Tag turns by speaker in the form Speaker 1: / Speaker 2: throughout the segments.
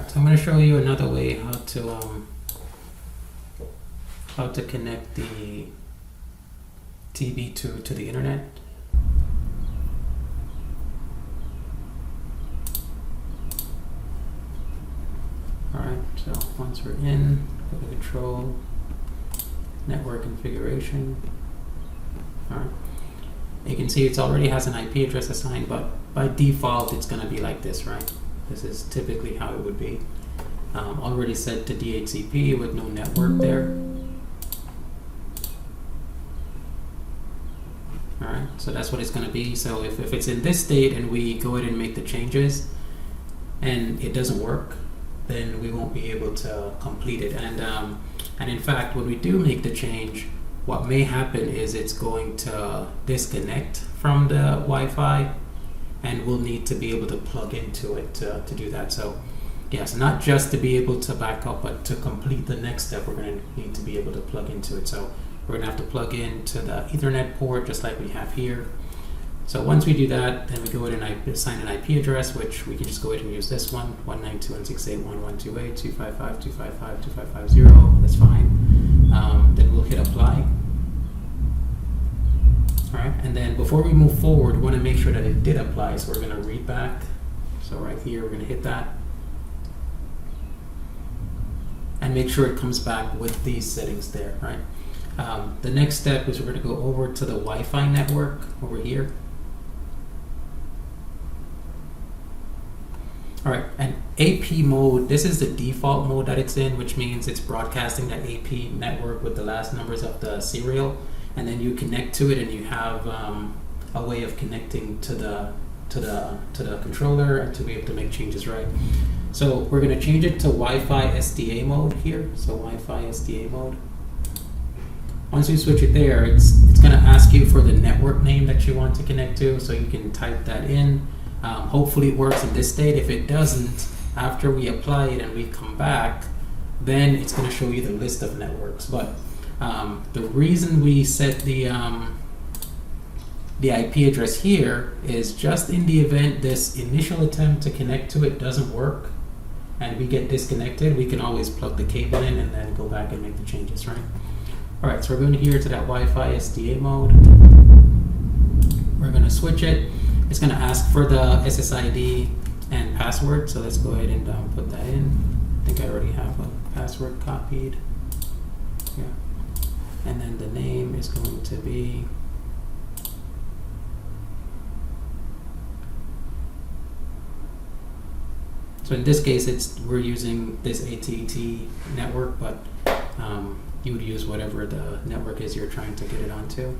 Speaker 1: so I'm going to show you another way how to connect the TB2 to the internet. Alright, so once we're in, go to control, network configuration. Alright, you can see it already has an IP address assigned, but by default it's going to be like this, right? This is typically how it would be. Already set to DHCP with no network there. Alright, so that's what it's going to be. So if it's in this state and we go ahead and make the changes and it doesn't work, then we won't be able to complete it. And in fact, when we do make the change, what may happen is it's going to disconnect from the Wi-Fi, and we'll need to be able to plug into it to do that. So yes, not just to be able to back up, but to complete the next step, we're going to need to be able to plug into it. So we're going to have to plug into the Ethernet port, just like we have here. So once we do that, then we go ahead and assign an IP address, which we can just go ahead and use this one, 192.168.128.255.255.255.0. That's fine. Then we'll hit apply. All right, and then before we move forward, we want to make sure that it did apply. So we're going to read back. So right here, we're going to hit that. And make sure it comes back with these settings there, right? The next step is we're going to go over to the Wi-Fi network over here. All right, and AP mode, this is the default mode that it's in, which means it's broadcasting that AP network with the last numbers of the serial, and then you connect to it and you have a way of connecting to the controller and to be able to make changes, right? So we're going to change it to Wi-Fi SDA mode here. So Wi-Fi SDA mode. Once you switch it there, it's going to ask you for the network name that you want to connect to, so you can type that in. Hopefully it works in this state. If it doesn't, after we apply it and we come back, then it's going to show you the list of networks. But the reason we set the IP address here is just in the event this initial attempt to connect to it doesn't work and we get disconnected, we can always plug the cable in and then go back and make the changes, right? All right, so we're going here to that Wi-Fi SDA mode. We're going to switch it. It's going to ask for the SSID and password, so let's go ahead and put that in. I think I already have a password copied. Yeah. And then the name is going to be so in this case we're using this AT&T network, but you would use whatever the network is you're trying to get it onto.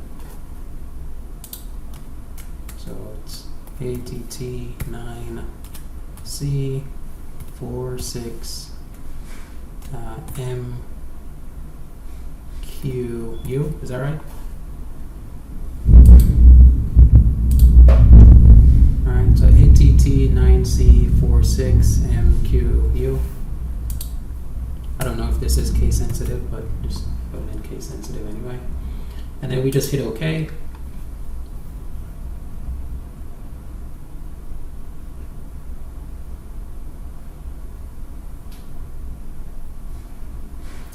Speaker 1: So it's ATT9C46 MQU, is that right? Alright, so ATT9C46 MQU. I don't know if this is case sensitive, but just put it in case sensitive anyway. And then we just hit OK.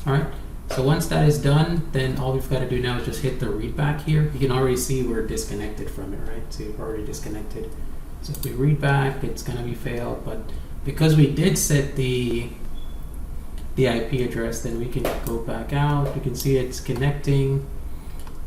Speaker 1: Alright, so once that is done, then all we've got to do now is just hit the read back here. You can already see we're disconnected from it, right? So you've already disconnected. So if we read back, it's going to be failed, but because we did set the IP address, then we can go back out. You can see it's connecting,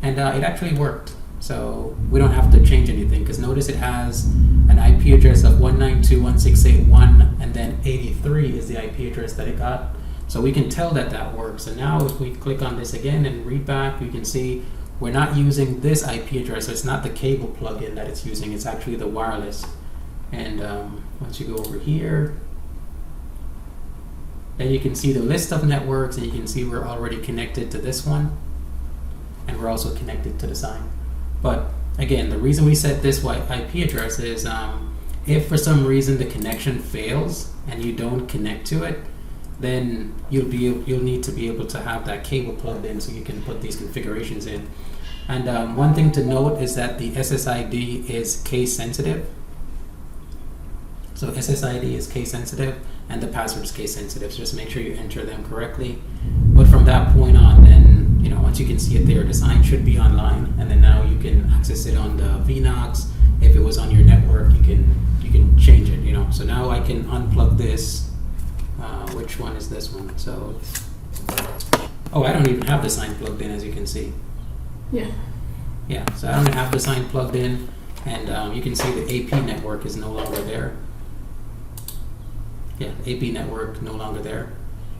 Speaker 1: and it actually worked. So we don't have to change anything, because notice it has an IP address of 192.168.1, and then 83 is the IP address that it got. So we can tell that that works. And now if we click on this again and read back, you can see we're not using this IP address. So it's not the cable plugin that it's using. It's actually the wireless. And once you go over here, then you can see the list of networks, and you can see we're already connected to this one, and we're also connected to the sign. But again, the reason we set this IP address is if for some reason the connection fails and you don't connect to it, then you'll need to be able to have that cable plugged in so you can put these configurations in. And one thing to note is that the SSID is case sensitive. So SSID is case sensitive. and the password is case sensitive. So just make sure you enter them correctly. But from that point on, then, you know, once you can see it there, the sign should be online, and then now you can access it on the VNOx. If it was on your network, you can change it, you know. So now I can unplug this. Which one is this one? So, oh, I don't even have the sign plugged in, as you can see.
Speaker 2: Yeah.
Speaker 1: Yeah, so I don't have the sign plugged in, and you can see the AP network is no longer there. Yeah, AP network no longer there.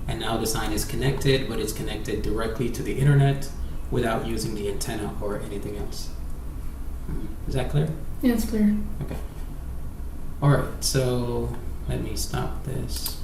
Speaker 1: And now the sign is connected, but it's connected directly to the internet without using the antenna or anything else. Is that clear?
Speaker 2: Yeah, it's clear.
Speaker 1: Okay. All right, so let me stop this.